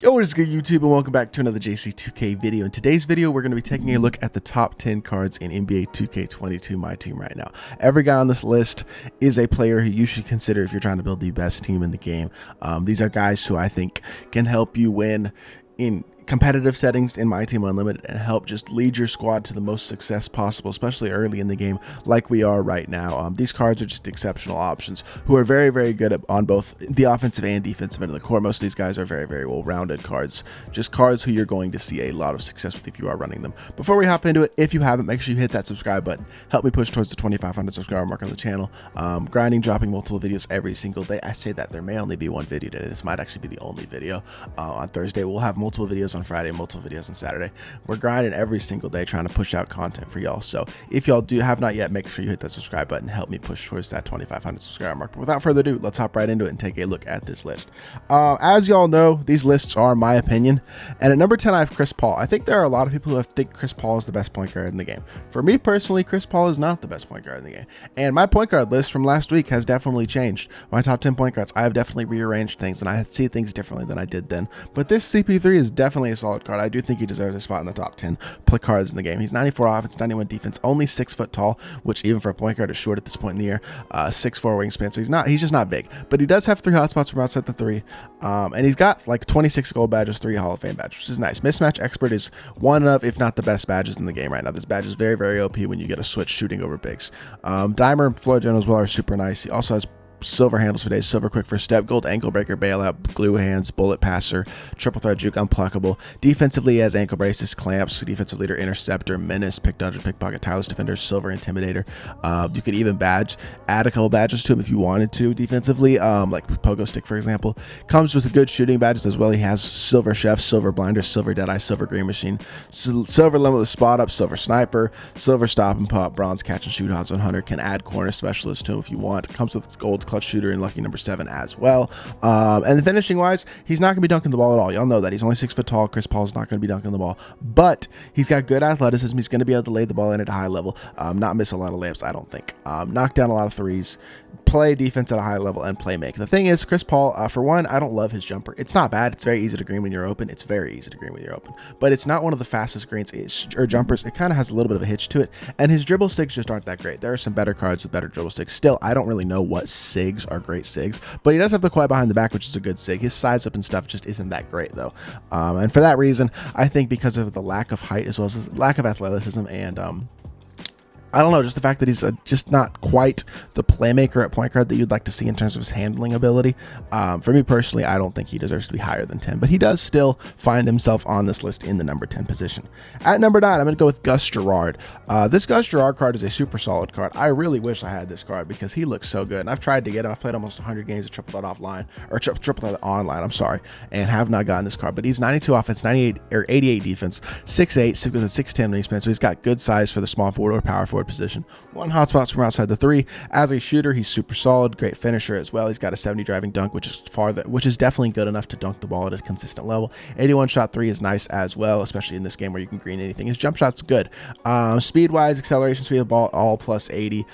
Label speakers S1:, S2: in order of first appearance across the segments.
S1: Yo, what is good, YouTube, and welcome back to another JC2K video. In today's video, we're going to be taking a look at the top 10 cards in NBA 2K22 MyTEAM right now. Every guy on this list is a player who you should consider if you're trying to build the best team in the game. These are guys who I think can help you win in competitive settings in MyTEAM Unlimited and help just lead your squad to the most success possible, especially early in the game like we are right now. These cards are just exceptional options who are very, very good on both the offensive and defensive end of the court. Most of these guys are very, very well-rounded cards, just cards who you're going to see a lot of success with if you are running them. Before we hop into it, if you haven't, make sure you hit that subscribe button. Help me push towards the 2,500 subscriber mark on the channel. Grinding, dropping multiple videos every single day. I say that there may only be one video today. This might actually be the only video. On Thursday, we'll have multiple videos on Friday, multiple videos on Saturday. We're grinding every single day trying to push out content for y'all. So if y'all have not yet, make sure you hit that subscribe button. Help me push towards that 2,500 subscriber mark. But without further ado, let's hop right into it and take a look at this list. As y'all know, these lists are my opinion. And at number 10, I have Chris Paul. I think there are a lot of people who think Chris Paul is the best point guard in the game. For me personally, Chris Paul is not the best point guard in the game. And my point guard list from last week has definitely changed. My top 10 point guards, I have definitely rearranged things and I see things differently than I did then. But this CP3 is definitely a solid card. I do think he deserves a spot in the top 10 play cards in the game. He's 94 offense, 91 defense, only 6 foot tall, which even for a point guard is short at this point in the year. 6'4" wingspan, so he's just not big. But he does have 3 hotspots from outside the 3, and he's got like 26 gold badges, 3 Hall of Fame badges, which is nice. Mismatch expert is one of, if not the best badges in the game right now. This badge is very, very OP when you get a switch shooting over bigs. Dimer and floor general as well are super nice. He also has silver handles for days, silver quick first step, gold ankle breaker, bailout, glue hands, bullet passer, triple threat juke, unpluckable. Defensively, he has ankle braces, clamps, defensive leader, interceptor, menace, pick dodger, pickpocket, tireless defender, silver intimidator. You could even add a couple badges to him if you wanted to defensively, like pogo stick, for example. Comes with good shooting badges as well. He has silver chef, silver blinder, silver deadeye, silver green machine, silver limitless spot up, silver sniper, silver stop and pop, bronze catch and shoot odds 100. Can add corner specialist to him if you want. Comes with gold clutch shooter and lucky number 7 as well. And finishing wise, he's not going to be dunking the ball at all. Y'all know that. He's only 6 foot tall. Chris Paul's not going to be dunking the ball, but he's got good athleticism. He's going to be able to lay the ball in at a high level, not miss a lot of layups, I don't think. Knock down a lot of threes, play defense at a high level, and play make. The thing is, Chris Paul, for one, I don't love his jumper. It's not bad. It's very easy to green when you're open. It's very easy to green when you're open, but it's not one of the fastest greens or jumpers. It kind of has a little bit of a hitch to it, and his dribble sticks just aren't that great. There are some better cards with better dribble sticks. Still, I don't really know what sigs are great sigs, but he does have the quad behind the back, which is a good sig. His size up and stuff just isn't that great though, and for that reason, I think because of the lack of height as well as his lack of athleticism and I don't know, just the fact that he's just not quite the playmaker at point guard that you'd like to see in terms of his handling ability. For me personally, I don't think he deserves to be higher than 10, but he does still find himself on this list in the number 10 position. At number 9, I'm going to go with Gus Gerard. This Gus Gerard card is a super solid card. I really wish I had this card because he looks so good, and I've tried to get him. I've played almost 100 games of triple threat offline, or triple threat online, I'm sorry, and have not gotten this card, but he's 92 offense, 88 defense, 6'8", with a 6'10" wingspan, so he's got good size for the small forward or power forward position. 1 hotspot from outside the 3. As a shooter, he's super solid, great finisher as well. He's got a 70 driving dunk, which is definitely good enough to dunk the ball at a consistent level. 81 shot 3 is nice as well, especially in this game where you can green anything. His jump shot's good. Speed wise, acceleration, speed of the ball, all plus 80.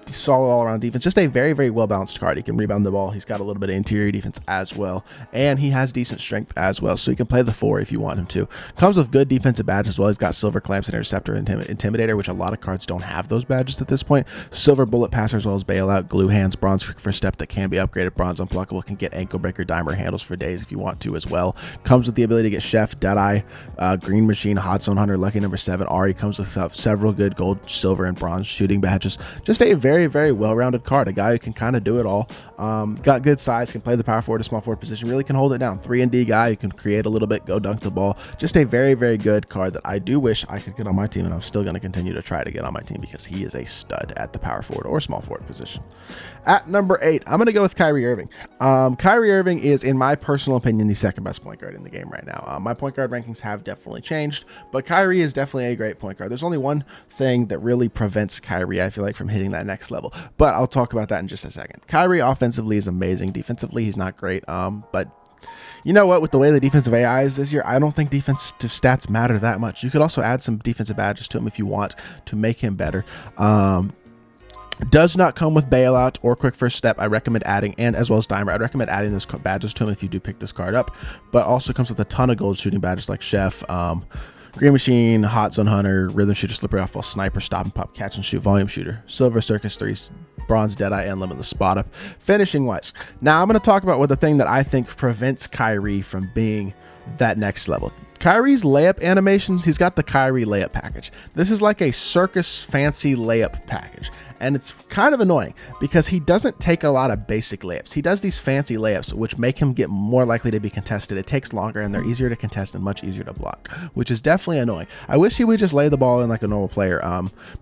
S1: Solid all around defense. Just a very, very well balanced card. He can rebound the ball. He's got a little bit of interior defense as well, and he has decent strength as well, so he can play the 4 if you want him to. Comes with good defensive badges as well. He's got silver clamps and interceptor and intimidator, which a lot of cards don't have those badges at this point. Silver bullet passer as well as bailout, glue hands, bronze first step that can be upgraded, bronze unpluckable, can get ankle breaker, dimer handles for days if you want to as well. Comes with the ability to get chef, deadeye, green machine, hot zone hunter, lucky number 7. Already comes with several good gold, silver, and bronze shooting badges. Just a very, very well-rounded card. A guy who can kind of do it all. Got good size, can play the power forward or small forward position, really can hold it down. 3-and-D guy who can create a little bit, go dunk the ball. Just a very, very good card that I do wish I could get on my team, and I'm still going to continue to try to get on my team because he is a stud at the power forward or small forward position. At number 8, I'm going to go with Kyrie Irving. Kyrie Irving is, in my personal opinion, the second best point guard in the game right now. My point guard rankings have definitely changed, but Kyrie is definitely a great point guard. There's only one thing that really prevents Kyrie, I feel like, from hitting that next level, but I'll talk about that in just a second. Kyrie offensively is amazing. Defensively, he's not great, but you know what? With the way the defensive AI is this year, I don't think defensive stats matter that much. You could also add some defensive badges to him if you want to make him better. Does not come with bailout or quick first step. I recommend adding, and as well as dimer, I'd recommend adding those badges to him if you do pick this card up. But also comes with a ton of gold shooting badges like Chef, Green Machine, Hot Zone Hunter, Rhythm Shooter, Slippery Off Ball, Sniper, Stop and Pop, Catch and Shoot, Volume Shooter, Silver Circus 3, Bronze Deadeye, and Limitless Spot Up. Finishing wise, now I'm going to talk about what the thing that I think prevents Kyrie from being that next level. Kyrie's layup animations, he's got the Kyrie layup package. This is like a circus fancy layup package. And it's kind of annoying because he doesn't take a lot of basic layups. He does these fancy layups, which make him get more likely to be contested. It takes longer and they're easier to contest and much easier to block, which is definitely annoying. I wish he would just lay the ball in like a normal player.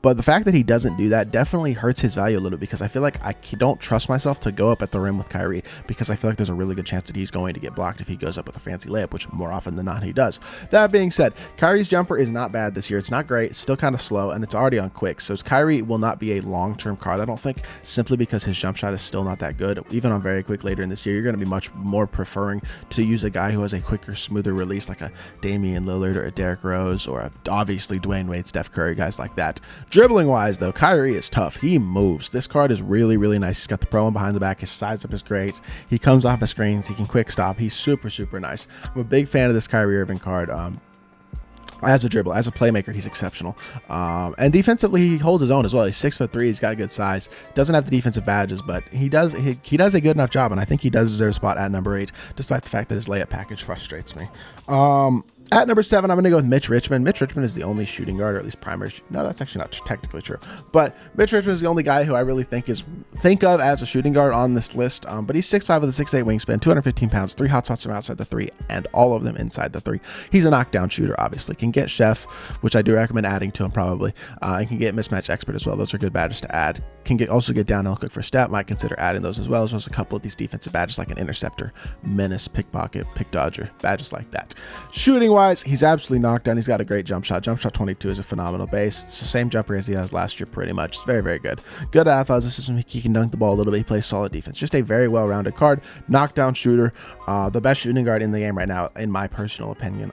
S1: But the fact that he doesn't do that definitely hurts his value a little, because I feel like I don't trust myself to go up at the rim with Kyrie, because I feel like there's a really good chance that he's going to get blocked if he goes up with a fancy layup, which more often than not he does. That being said, Kyrie's jumper is not bad this year. It's not great. It's still kind of slow, and it's already on quick. So Kyrie will not be a long-term card, I don't think, simply because his jump shot is still not that good. Even on very quick later in this year, you're going to be much more preferring to use a guy who has a quicker, smoother release, like a Damian Lillard or a Derrick Rose or obviously Dwayne Wade, Steph Curry, guys like that. Dribbling wise though, Kyrie is tough. He moves. This card is really, really nice. He's got the promo behind the back. His size up is great. He comes off of screens. He can quick stop. He's super, super nice. I'm a big fan of this Kyrie Irving card. As a dribbler, as a playmaker, he's exceptional. And defensively, he holds his own as well. He's 6'3". He's got good size. Doesn't have the defensive badges, but he does a good enough job, and I think he does deserve a spot at number 8, despite the fact that his layup package frustrates me. At number 7, I'm going to go with Mitch Richmond. Mitch Richmond is the only shooting guard, or at least primary. No, that's actually not technically true. But Mitch Richmond is the only guy who I really think of as a shooting guard on this list. But he's 6'5" with a 6'8" wingspan, 215 pounds, 3 hot spots from outside the 3, and all of them inside the 3. He's a knockdown shooter, obviously. Can get Chef, which I do recommend adding to him probably. And can get Mismatch Expert as well. Those are good badges to add. Can also get downhill quick for step. Might consider adding those as well. As well as a couple of these defensive badges like an Interceptor, Menace, Pickpocket, Pick Dodger, badges like that. Shooting wise, he's absolutely knockdown. He's got a great jump shot. Jump shot 22 is a phenomenal base. It's the same jumper as he has last year pretty much. It's very, very good. Good athleticism. He can dunk the ball a little bit. He plays solid defense. Just a very well-rounded card. Knockdown shooter. The best shooting guard in the game right now, in my personal opinion.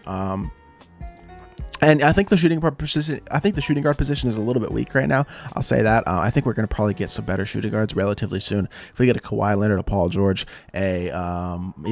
S1: And I think the shooting guard position is a little bit weak right now. I'll say that. I think we're going to probably get some better shooting guards relatively soon. If we get a Kawhi Leonard, a Paul George, a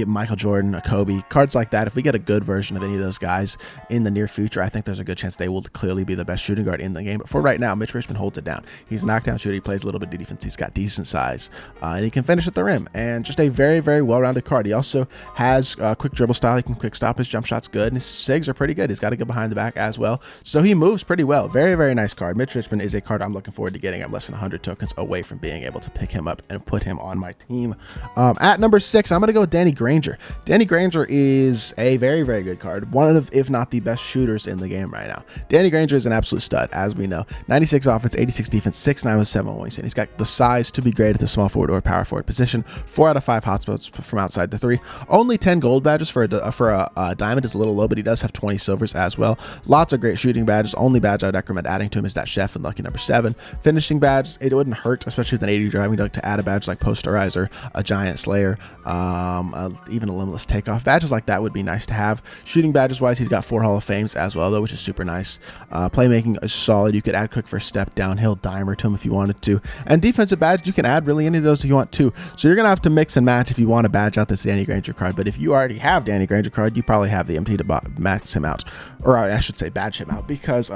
S1: Michael Jordan, a Kobe, cards like that, if we get a good version of any of those guys in the near future, I think there's a good chance they will clearly be the best shooting guard in the game. But for right now, Mitch Richmond holds it down. He's a knockdown shooter. He plays a little bit of defense. He's got decent size, and he can finish at the rim. And just a very, very well-rounded card. He also has a quick dribble style. He can quick stop. His jump shot's good, and his sigs are pretty good. He's got to go behind the back as well, so he moves pretty well. Very, very nice card. Mitch Richmond is a card I'm looking forward to getting. I'm less than 100 tokens away from being able to pick him up and put him on my team. At number 6, I'm going to go with Danny Granger. Danny Granger is a very, very good card. One of, if not the best shooters in the game right now. Danny Granger is an absolute stud, as we know. 96 offense, 86 defense, 6'9" with 7 wingspan. He's got the size to be great at the small forward or power forward position. 4 out of 5 hotspots from outside the 3. Only 10 gold badges for a diamond is a little low, but he does have 20 silvers as well. Lots of great shooting badges. Only badge I'd recommend adding to him is that Chef and lucky number 7. Finishing badge, it wouldn't hurt, especially with an 80 driving dunk, to add a badge like Posterizer, a Giant Slayer, even a Limitless Takeoff. Badges like that would be nice to have. Shooting badges wise, he's got 4 Hall of Fames as well, though, which is super nice. Playmaking is solid. You could add quick first step, downhill, dimer to him if you wanted to. And defensive badge, you can add really any of those if you want to. So you're gonna have to mix and match if you want to badge out this Danny Granger card. But if you already have Danny Granger card, you probably have the MT to max him out, or I should say badge him out, because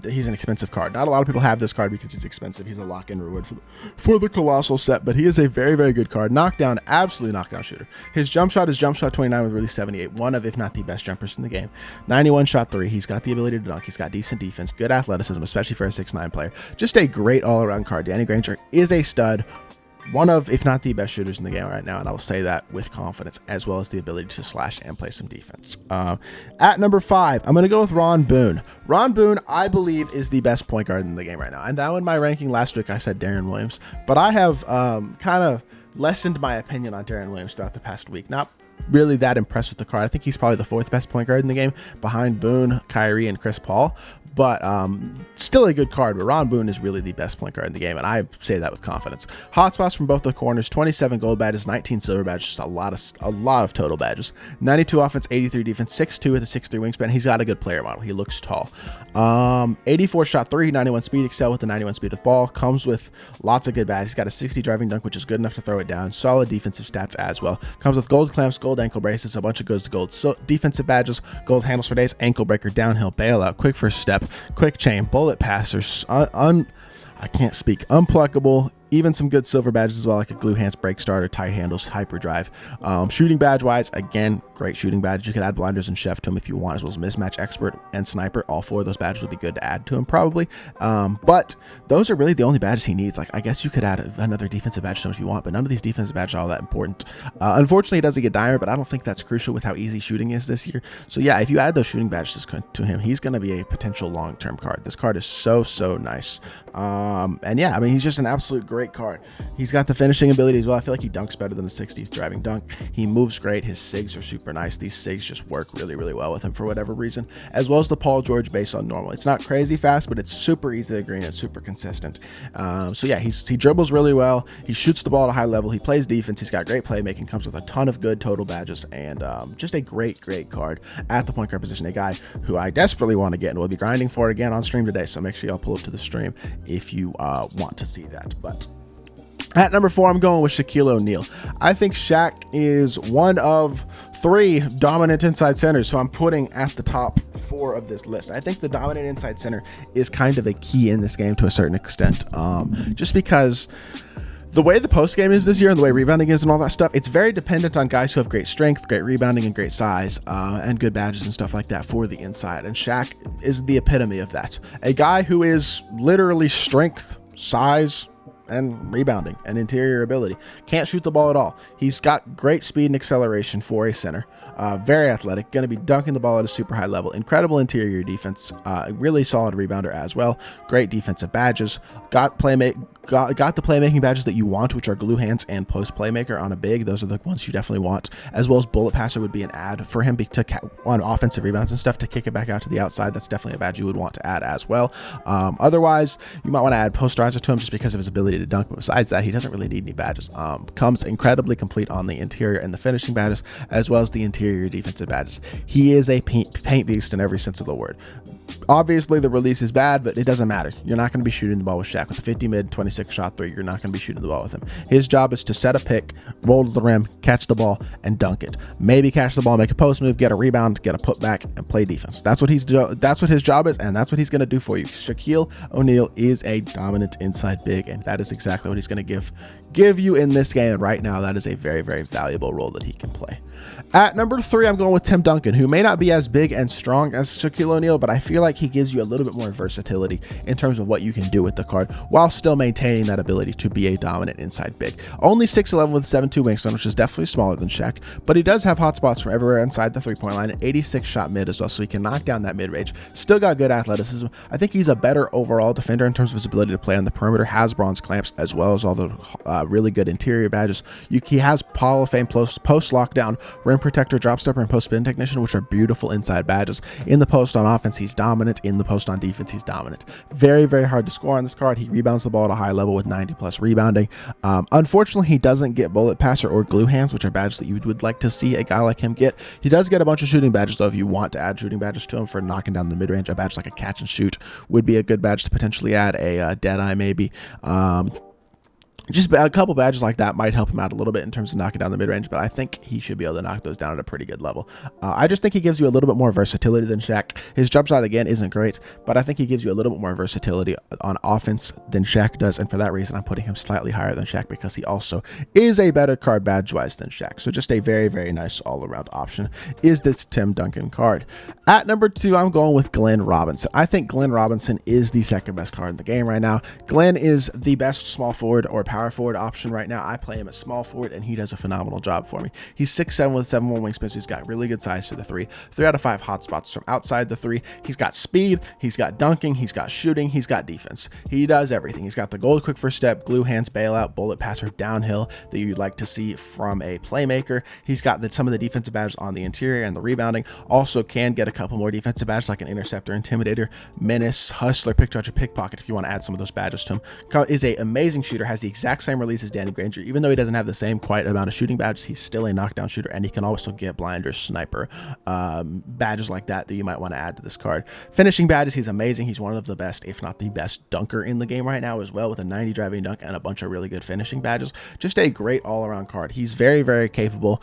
S1: he's an expensive card. Not a lot of people have this card because he's expensive. He's a lock-in reward for the Colossal set, but he is a very, very good card. Knockdown, absolutely knockdown shooter. His jump shot is jump shot 29 with release 78. One of, if not the best jumpers in the game. 91 shot 3. He's got the ability to dunk. He's got decent defense, good athleticism, especially for a 6'9" player. Just a great all-around card. Danny Granger is a stud. One of, if not the best shooters in the game right now, and I will say that with confidence, as well as the ability to slash and play some defense. At number 5, I'm going to go with Ron Boone. Ron Boone, I believe, is the best point guard in the game right now. And now in my ranking last week, I said Darren Williams, but I have kind of lessened my opinion on Darren Williams throughout the past week. Not really that impressed with the card. I think he's probably the 4th best point guard in the game, behind Boone, Kyrie, and Chris Paul. but still a good card. But Ron Boone is really the best point guard in the game, and I say that with confidence. Hotspots from both the corners, 27 gold badges, 19 silver badges, just a lot of total badges. 92 offense, 83 defense, 6'2 with a 6'3 wingspan. He's got a good player model. He looks tall. 84 shot 3, 91 speed, excel with the 91 speed with ball. Comes with lots of good badges. He's got a 60 driving dunk, which is good enough to throw it down. Solid defensive stats as well. Comes with gold clamps, gold ankle braces, a bunch of goes to gold defensive badges, gold handles for days, ankle breaker, downhill, bailout, quick first step, quick chain, bullet passers, I can't speak, unpluckable, even some good silver badges as well, like a glue hands, break starter, tight handles, hyperdrive. Shooting badge wise, again, great shooting badges. You could add blinders and chef to him if you want, as well as mismatch expert and sniper. All 4 of those badges would be good to add to him probably. But those are really the only badges he needs. Like, I guess you could add another defensive badge to him if you want, but none of these defensive badges are all that important. Unfortunately, he doesn't get diamond, but I don't think that's crucial with how easy shooting is this year. So yeah, if you add those shooting badges to him, he's going to be a potential long-term card. This card is so nice. And yeah, I mean, he's just an absolute great card. He's got the finishing ability as well. I feel like he dunks better than the 60th driving dunk. He moves great. His sigs are super nice. These sigs just work really well with him for whatever reason, as well as the Paul George base on normal. It's not crazy fast, but it's super easy to green and super consistent. So yeah, he dribbles really well. He shoots the ball at a high level. He plays defense. He's got great playmaking, comes with a ton of good total badges, and just a great card at the point guard position. A guy who I desperately want to get, and we'll be grinding for it again on stream today. So make sure y'all pull up to the stream if you want to see that. But at number 4, I'm going with Shaquille O'Neal. I think Shaq is one of 3 dominant inside centers, so I'm putting at the top 4 of this list. I think the dominant inside center is kind of a key in this game to a certain extent, just because the way the post game is this year and the way rebounding is and all that stuff, it's very dependent on guys who have great strength, great rebounding, and great size, and good badges and stuff like that for the inside. And Shaq is the epitome of that. A guy who is literally strength, size, and rebounding and interior ability. Can't shoot the ball at all. He's got great speed and acceleration for a center. Very athletic, going to be dunking the ball at a super high level. Incredible interior defense. Really solid rebounder as well. Great defensive badges. Got the playmaking badges that you want, which are glue hands and post playmaker on a big. Those are the ones you definitely want, as well as bullet passer would be an add for him on offensive rebounds and stuff to kick it back out to the outside. That's definitely a badge you would want to add as well. Otherwise, you might want to add posterizer to him just because of his ability to dunk, but besides that, he doesn't really need any badges. Comes incredibly complete on the interior and the finishing badges, as well as the interior defensive badges. He is a paint beast in every sense of the word. Obviously, the release is bad, but it doesn't matter. You're not going to be shooting the ball with Shaq. With a 50 mid, 26 shot 3, you're not going to be shooting the ball with him. His job is to set a pick, roll to the rim, catch the ball, and dunk it. Maybe catch the ball, make a post move, get a rebound, get a putback, and play defense. That's what his job is, and that's what he's going to do for you. Shaquille O'Neal is a dominant inside big, and that is exactly what he's going to give you in this game. And right now, that is a very valuable role that he can play. At number 3, I'm going with Tim Duncan, who may not be as big and strong as Shaquille O'Neal, but I feel like he gives you a little bit more versatility in terms of what you can do with the card, while still maintaining that ability to be a dominant inside big. Only 6'11 with 7'2 wingspan, which is definitely smaller than Shaq, but he does have hot spots from everywhere inside the 3-point line, and 86 shot mid as well, so he can knock down that mid-range. Still got good athleticism. I think he's a better overall defender in terms of his ability to play on the perimeter, has bronze clamps, as well as all the really good interior badges. He has Hall of Fame post lockdown, rim protector, drop stepper, and post spin technician, which are beautiful inside badges. In the post on offense, he's dominant. In the post on defense, he's dominant. Very hard to score on this card. He rebounds the ball at a high level with 90+ rebounding. Unfortunately, he doesn't get bullet passer or glue hands, which are badges that you would like to see a guy like him get. He does get a bunch of shooting badges, though, if you want to add shooting badges to him for knocking down the mid-range. A badge like a catch and shoot would be a good badge to potentially add. A dead eye maybe. Just a couple badges like that might help him out a little bit in terms of knocking down the mid-range, but I think he should be able to knock those down at a pretty good level. I just think he gives you a little bit more versatility than Shaq. His jump shot, again, isn't great, but I think he gives you a little bit more versatility on offense than Shaq does, and for that reason, I'm putting him slightly higher than Shaq because he also is a better card badge-wise than Shaq. So just a very nice all-around option is this Tim Duncan card. At number 2, I'm going with Glenn Robinson. I think Glenn Robinson is the second best card in the game right now. Glenn is the best small forward or power forward option right now. I play him at small forward, and he does a phenomenal job for me. He's 6'7" with 7'1" wingspan, so he's got really good size for the 3. 3 out of 5 hotspots from outside the 3. He's got speed, he's got dunking, he's got shooting, he's got defense. He does everything. He's got the gold quick first step, glue hands, bailout, bullet passer, downhill that you'd like to see from a playmaker. He's got some of the defensive badges on the interior and the rebounding. Also can get a couple more defensive badges like an interceptor, intimidator, menace, hustler, pickpocket if you want to add some of those badges to him. Is a amazing shooter, has the exact same release as Danny Granger. Even though he doesn't have the same quite amount of shooting badges, he's still a knockdown shooter, and he can also get blinder, sniper, badges like that you might want to add to this card. Finishing badges, he's amazing. He's one of the best, if not the best, dunker in the game right now as well, with a 90 driving dunk and a bunch of really good finishing badges. Just a great all-around card. He's very, very capable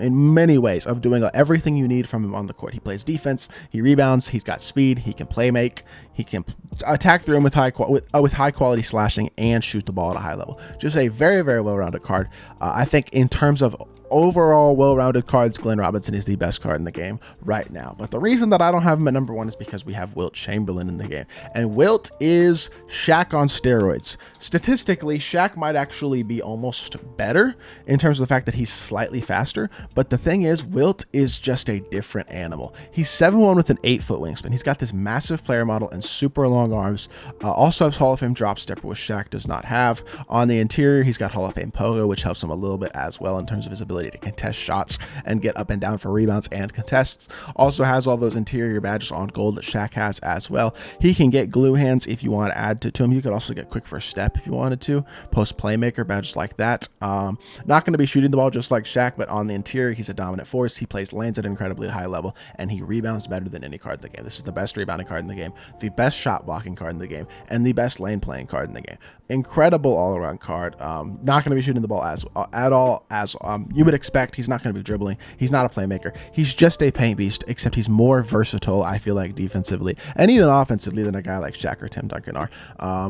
S1: in many ways of doing everything you need from him on the court. He plays defense, he rebounds, he's got speed, he can play make, he can attack through him with high quality slashing and shoot the ball at a high level. Just a very, very well-rounded card. I think in terms of overall well-rounded cards, Glenn Robinson is the best card in the game right now. But the reason that I don't have him at number 1 is because we have Wilt Chamberlain in the game, and Wilt is Shaq on steroids. Statistically, Shaq might actually be almost better in terms of the fact that he's slightly faster, but the thing is, Wilt is just a different animal. He's 7'1" with an 8-foot wingspan. He's got this massive player model and super long arms. Also has Hall of Fame drop stepper, which Shaq does not have. On the interior, he's got Hall of Fame pogo, which helps him a little bit as well in terms of his ability to contest shots and get up and down for rebounds and contests. Also has all those interior badges on gold that Shaq has as well. He can get glue hands if you want to add to him. You could also get quick first step if you wanted to. Post playmaker badges like that. Not going to be shooting the ball just like Shaq, but on the interior, he's a dominant force. He plays lanes at an incredibly high level, and he rebounds better than any card in the game. This is the best rebounding card in the game, the best shot blocking card in the game, and the best lane playing card in the game. Incredible all-around card. Not going to be shooting the ball at all as you would expect. He's not going to be dribbling. He's not a playmaker. He's just a paint beast, except he's more versatile, I feel like, defensively and even offensively than a guy like Shaq or Tim Duncan are.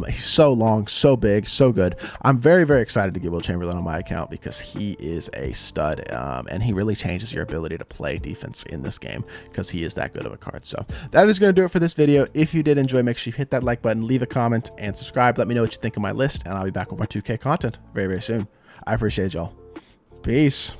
S1: He's so long, so big, so good. I'm very, very excited to get Wilt Chamberlain on my account because he is a stud, and he really changes your ability to play defense in this game because he is that good of a card. So that is going to do it for this video. If you did enjoy, make sure you hit that like button, leave a comment, and subscribe. Let me know what you think of my list, and I'll be back with more 2K content very, very soon. I appreciate y'all. Peace.